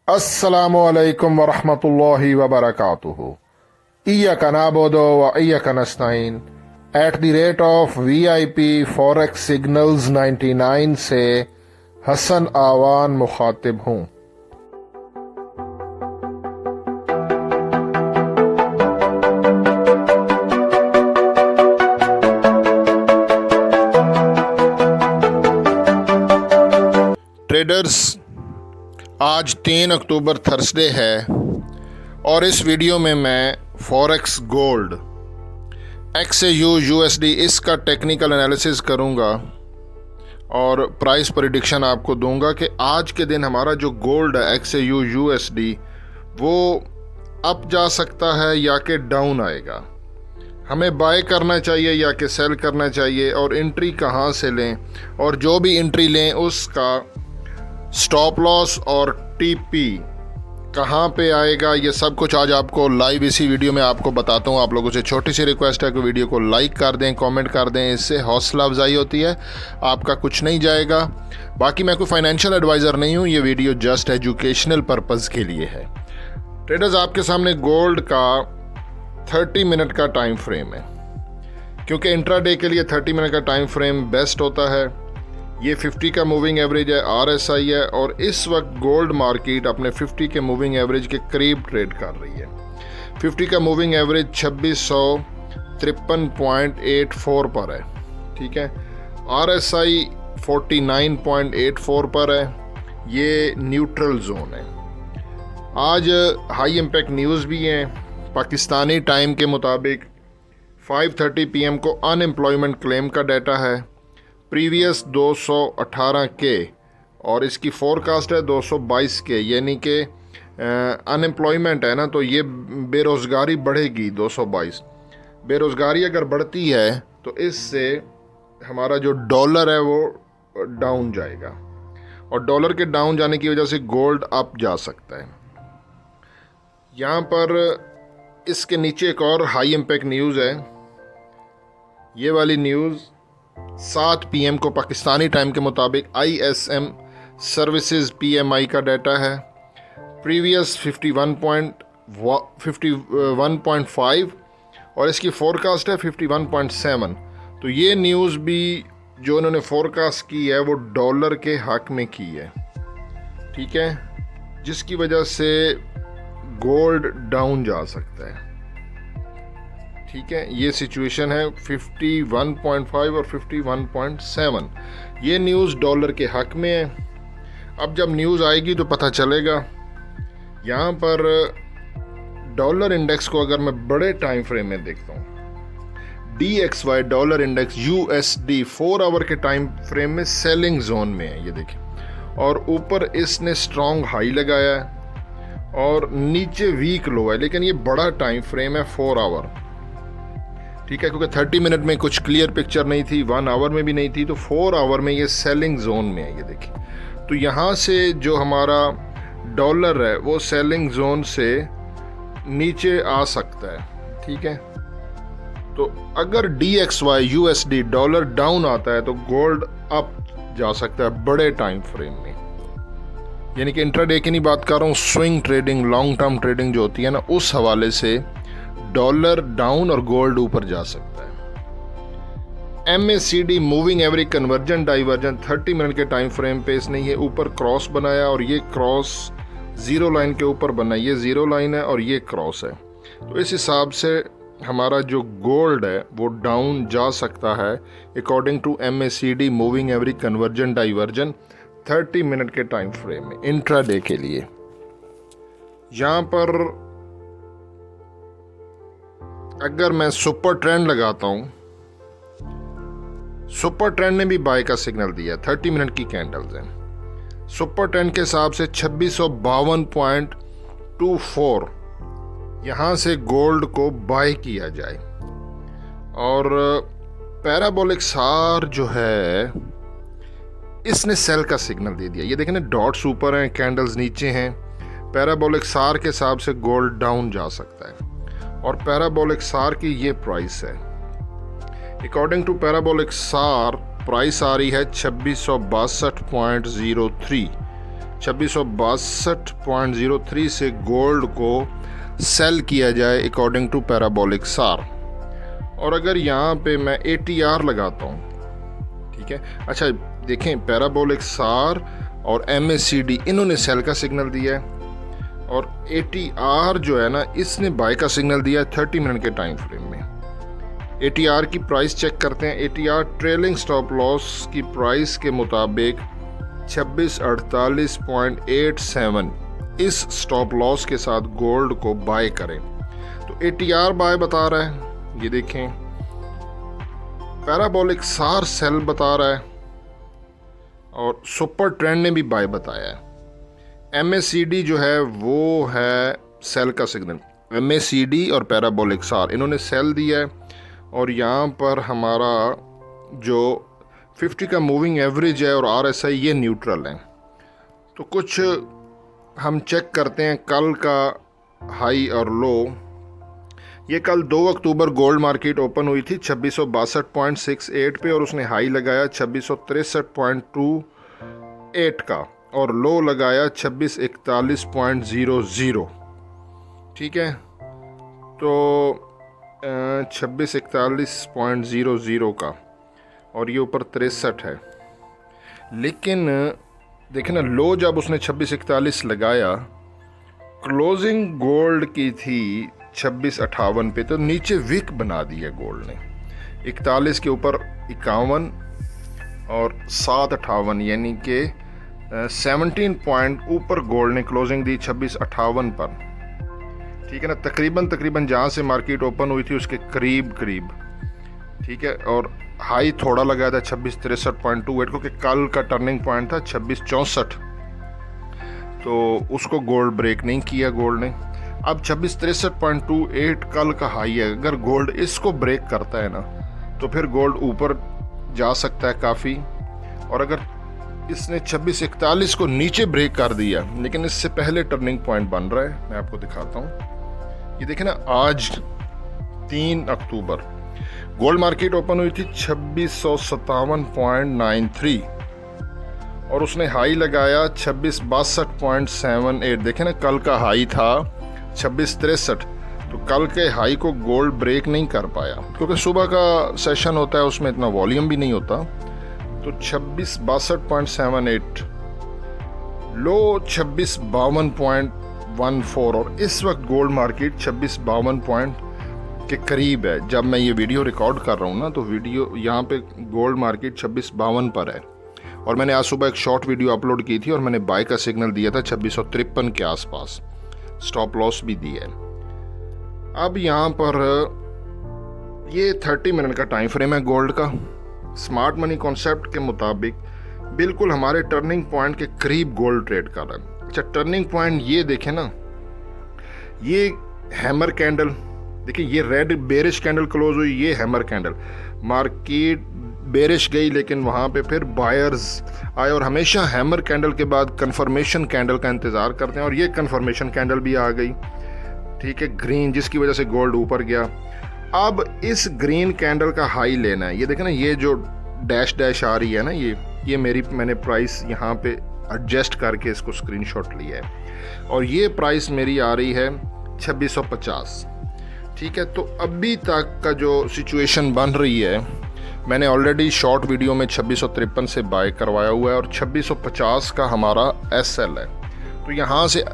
अस्सलामु अलैकुम वरहमतुल्लाहि वबरकातुहू। इय्याका नअबुदु व इय्याका नस्तईन @ VIP फॉरेक्स सिग्नल्स 99 से हसन आवान मुखातिब हूँ। ट्रेडर्स, आज 3 अक्टूबर थर्सडे है और इस वीडियो में मैं फॉरेक्स गोल्ड XAU USD इसका टेक्निकल एनालिसिस करूंगा और प्राइस प्रेडिक्शन आपको दूंगा कि आज के दिन हमारा जो गोल्ड है XAU USD वो अप जा सकता है या कि डाउन आएगा, हमें बाय करना चाहिए या कि सेल करना चाहिए, और एंट्री कहाँ से लें, और जो भी एंट्री लें उसका स्टॉप लॉस और TP कहाँ पे आएगा, ये सब कुछ आज आपको लाइव इसी वीडियो में आपको बताता हूँ। आप लोगों से छोटी सी रिक्वेस्ट है कि वीडियो को लाइक कर दें, कमेंट कर दें, इससे हौसला अफजाई होती है, आपका कुछ नहीं जाएगा। बाकी मैं कोई फाइनेंशियल एडवाइज़र नहीं हूँ, ये वीडियो जस्ट एजुकेशनल पर्पज़ के लिए है। ट्रेडर्स, आपके सामने गोल्ड का 30 मिनट का टाइम फ्रेम है, क्योंकि इंट्राडे के लिए 30 मिनट का टाइम फ्रेम बेस्ट होता है। ये 50 का मूविंग एवरेज है, RSI है, और इस वक्त गोल्ड मार्केट अपने 50 के मूविंग एवरेज के करीब ट्रेड कर रही है। 50 का मूविंग एवरेज 2653.84 पर है, ठीक है। RSI 49.84 पर है, ये न्यूट्रल जोन है। आज हाई इम्पैक्ट न्यूज़ भी हैं। पाकिस्तानी टाइम के मुताबिक 5:30 PM को अनएम्प्लॉयमेंट क्लेम का डाटा है, प्रीवियस 218 के, और इसकी फोरकास्ट है 222 के, यानी कि अनएम्प्लॉयमेंट है ना, तो ये बेरोज़गारी बढ़ेगी 222। बेरोज़गारी अगर बढ़ती है तो इससे हमारा जो डॉलर है वो डाउन जाएगा, और डॉलर के डाउन जाने की वजह से गोल्ड अप जा सकता है। यहाँ पर इसके नीचे एक और हाई इम्पैक्ट न्यूज़ है। ये वाली न्यूज़ 7 PM को पाकिस्तानी टाइम के मुताबिक ISM सर्विसेज PMI का डाटा है, प्रीवियस 51.5 और इसकी फोरकास्ट है 51.7। तो ये न्यूज़ भी जो उन्होंने फोरकास्ट की है वो डॉलर के हक में की है, ठीक है, जिसकी वजह से गोल्ड डाउन जा सकता है, ठीक है। ये सिचुएशन है 51.5 और 51.7। ये न्यूज़ डॉलर के हक में है। अब जब न्यूज़ आएगी तो पता चलेगा। यहाँ पर डॉलर इंडेक्स को अगर मैं बड़े टाइम फ्रेम में देखता हूँ, DXY dollar index USD 4 hour के टाइम फ्रेम में सेलिंग जोन में है, ये देखिए, और ऊपर इसने स्ट्रॉन्ग हाई लगाया है और नीचे वीक लो है, लेकिन ये बड़ा टाइम फ्रेम है 4 आवर, ठीक है, क्योंकि 30 मिनट में कुछ क्लियर पिक्चर नहीं थी, 1 आवर में भी नहीं थी, तो 4 आवर में ये सेलिंग जोन में है, ये देखिए। तो यहाँ से जो हमारा डॉलर है वो सेलिंग जोन से नीचे आ सकता है, ठीक है। तो अगर DXY USD डॉलर डाउन आता है तो गोल्ड अप जा सकता है बड़े टाइम फ्रेम में, यानी कि इंट्राडे की नहीं बात कर रहा हूँ, swing trading, long term trading जो होती है ना, उस हवाले से डॉलर डाउन और गोल्ड ऊपर जा सकता है। MACD moving average convergence divergence 30 minute के टाइम फ्रेम पे इसने ये ऊपर क्रॉस बनाया, और ये क्रॉस जीरो लाइन के ऊपर बना, ये जीरो लाइन है और ये क्रॉस है। तो इस हिसाब से हमारा जो गोल्ड है वो डाउन जा सकता है according to MACD moving average convergence divergence 30 minute के टाइम फ्रेम में इंट्राडे के लिए। यहाँ पर अगर मैं सुपर ट्रेंड लगाता हूँ, सुपर ट्रेंड ने भी बाय का सिग्नल दिया, 30 मिनट की कैंडल्स हैं। सुपर ट्रेंड के हिसाब से 2652.24 यहाँ से गोल्ड को बाय किया जाए, और पैराबोलिक सार जो है इसने सेल का सिग्नल दे दिया। ये देखें ना, डॉट्स ऊपर हैं, कैंडल्स नीचे हैं। पैराबोलिक सार के हिसाब से गोल्ड डाउन जा सकता है, और पैराबोलिक सार की ये प्राइस है। अकॉर्डिंग टू पैराबोलिक सार प्राइस आ रही है 2662.03, 2662.03 से गोल्ड को सेल किया जाए अकॉर्डिंग टू पैराबोलिक सार। और अगर यहाँ पे मैं ATR लगाता हूँ, ठीक है, अच्छा देखें पैराबोलिक सार और MACD इन्होंने सेल का सिग्नल दिया है, और ATR जो है ना इसने बाय का सिग्नल दिया है 30 मिनट के टाइम फ्रेम में। ATR की प्राइस चेक करते हैं। ATR ट्रेलिंग स्टॉप लॉस की प्राइस के मुताबिक 2648.87 इस स्टॉप लॉस के साथ गोल्ड को बाय करें। तो ATR बाय बता रहा है, ये देखें, पैराबोलिक सार सेल बता रहा है, और सुपर ट्रेंड ने भी बाय बताया है। MACD जो है वो है सेल का सिग्नल। MACD और पैराबोलिक सार इन्होंने सेल दिया है, और यहाँ पर हमारा जो 50 का मूविंग एवरेज है और RSI ये न्यूट्रल है। तो कुछ हम चेक करते हैं कल का हाई और लो। ये कल 2 अक्टूबर गोल्ड मार्केट ओपन हुई थी 2662.68 पे, और उसने हाई लगाया 2663.28 का, और लो लगाया 2641.00। ठीक है, तो 2641.00 का, और ये ऊपर 63 है। लेकिन देखें ना, लो जब उसने 2641 लगाया, क्लोजिंग गोल्ड की थी 2658 पे, तो नीचे विक बना दिया गोल्ड ने। 41 के ऊपर 51 और 758, यानी कि 17 पॉइंट ऊपर गोल्ड ने क्लोजिंग दी 2658 पर। ठीक है ना, तकरीबन जहाँ से मार्केट ओपन हुई थी उसके करीब। ठीक है, और हाई थोड़ा लगाया था 2663.28, क्योंकि कल का टर्निंग पॉइंट था 2664, तो उसको गोल्ड ब्रेक नहीं किया गोल्ड ने। अब 2663.28 कल का हाई है, अगर गोल्ड इसको ब्रेक करता है ना तो फिर गोल्ड ऊपर जा सकता है काफ़ी। और अगर इसने 2641 को नीचे ब्रेक कर दिया, लेकिन इससे पहले टर्निंग पॉइंट बन रहा है, मैं आपको दिखाता हूँ। ये देखें ना, आज 3 अक्टूबर गोल्ड मार्केट ओपन हुई थी 2657.93, और उसने हाई लगाया 2662.78। देखें ना, कल का हाई था 2663, तो कल के हाई को गोल्ड ब्रेक नहीं कर पाया, क्योंकि सुबह का सेशन होता है, उसमें इतना वॉल्यूम भी नहीं होता। तो 2662.78, लो 2652.14, और इस वक्त गोल्ड मार्केट 2652 के करीब है। जब मैं ये वीडियो रिकॉर्ड कर रहा हूँ ना, तो वीडियो यहाँ पे गोल्ड मार्केट 2652 पर है, और मैंने आज सुबह एक शॉर्ट वीडियो अपलोड की थी, और मैंने बाय का सिग्नल दिया था 2653 के आसपास, स्टॉप लॉस भी दिया है। अब यहाँ पर ये 30 मिनट का टाइम फ्रेम है गोल्ड का। स्मार्ट मनी कॉन्सेप्ट के मुताबिक बिल्कुल हमारे टर्निंग पॉइंट के करीब गोल्ड ट्रेड कर रहा है। अच्छा, टर्निंग पॉइंट ये देखें ना, ये हैमर कैंडल, देखिए ये रेड बेरिश कैंडल क्लोज हुई, ये हैमर कैंडल, मार्केट बेरिश गई, लेकिन वहाँ पे फिर बायर्स आए, और हमेशा हैमर कैंडल के बाद कंफर्मेशन कैंडल का इंतज़ार करते हैं, और ये कंफर्मेशन कैंडल भी आ गई। ठीक है, ग्रीन, जिसकी वजह से गोल्ड ऊपर गया। अब इस ग्रीन कैंडल का हाई लेना है। ये देखें ना, ये जो डैश आ रही है ना, ये मैंने प्राइस यहाँ पे एडजस्ट करके इसको स्क्रीनशॉट लिया है, और ये प्राइस मेरी आ रही है 2650। ठीक है, तो अभी तक का जो सिचुएशन बन रही है, मैंने ऑलरेडी शॉर्ट वीडियो में 2653 से बाय करवाया हुआ है, और 2650 का हमारा SL है। तो यहाँ से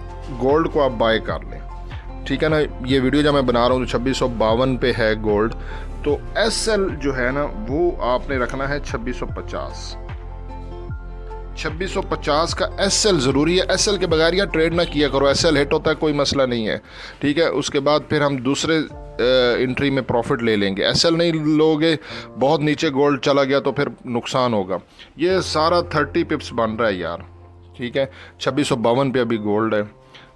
गोल्ड को आप बाय कर लें। ठीक है ना, ये वीडियो जब मैं बना रहा हूँ तो 2652 पे है गोल्ड, तो SL जो है ना वो आपने रखना है 2650। 2650 का SL ज़रूरी है। SL के बगैर या ट्रेड ना किया करो, SL हिट होता है कोई मसला नहीं है। ठीक है, उसके बाद फिर हम दूसरे एंट्री में प्रॉफिट ले लेंगे। SL नहीं लोगे, बहुत नीचे गोल्ड चला गया तो फिर नुकसान होगा। ये सारा 30 पिप्स बन रहा है यार। ठीक है, 2652 पे अभी गोल्ड है,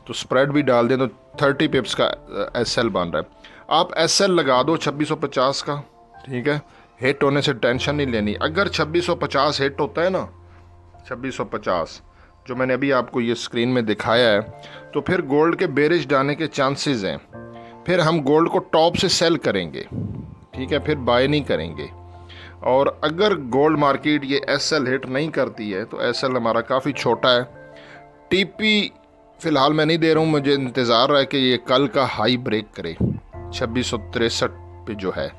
तो स्प्रेड भी डाल दें तो 30 पिप्स का SL बन रहा है। आप SL लगा दो 2650 का। ठीक है, हिट होने से टेंशन नहीं लेनी। अगर 2650 हिट होता है ना, 2650 जो मैंने अभी आपको ये स्क्रीन में दिखाया है, तो फिर गोल्ड के बेरिश जाने के चांसेस हैं। फिर हम गोल्ड को टॉप से सेल करेंगे। ठीक है, फिर बाय नहीं करेंगे। और अगर गोल्ड मार्केट ये SL हिट नहीं करती है, तो SL हमारा काफ़ी छोटा है, टीपी फ़िलहाल मैं नहीं दे रहा हूँ, मुझे इंतज़ार है कि ये कल का हाई ब्रेक करे 2663 पे जो है।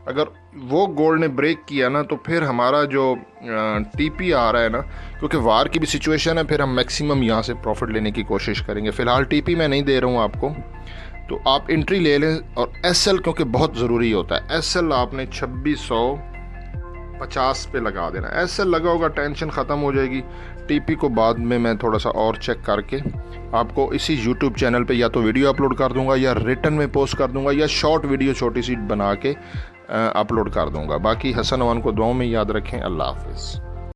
अगर वो गोल्ड ने ब्रेक किया ना तो फिर हमारा जो टीपी आ रहा है ना, क्योंकि वार की भी सिचुएशन है, फिर हम मैक्सिमम यहाँ से प्रॉफिट लेने की कोशिश करेंगे। फ़िलहाल टीपी मैं नहीं दे रहा हूँ आपको, तो आप एंट्री ले लें। और एसएल क्योंकि बहुत ज़रूरी होता है, एसएल आपने 2650 पे लगा देना। एसएल लगा होगा टेंशन ख़त्म हो जाएगी। टीपी को बाद में मैं थोड़ा सा और चेक करके आपको इसी यूट्यूब चैनल पे या तो वीडियो अपलोड कर दूंगा या रिटन में पोस्ट कर दूंगा या शॉर्ट वीडियो छोटी सी बना के अपलोड कर दूंगा। बाकी हसन अमान को दुआओं में याद रखें। अल्लाह हाफिज़।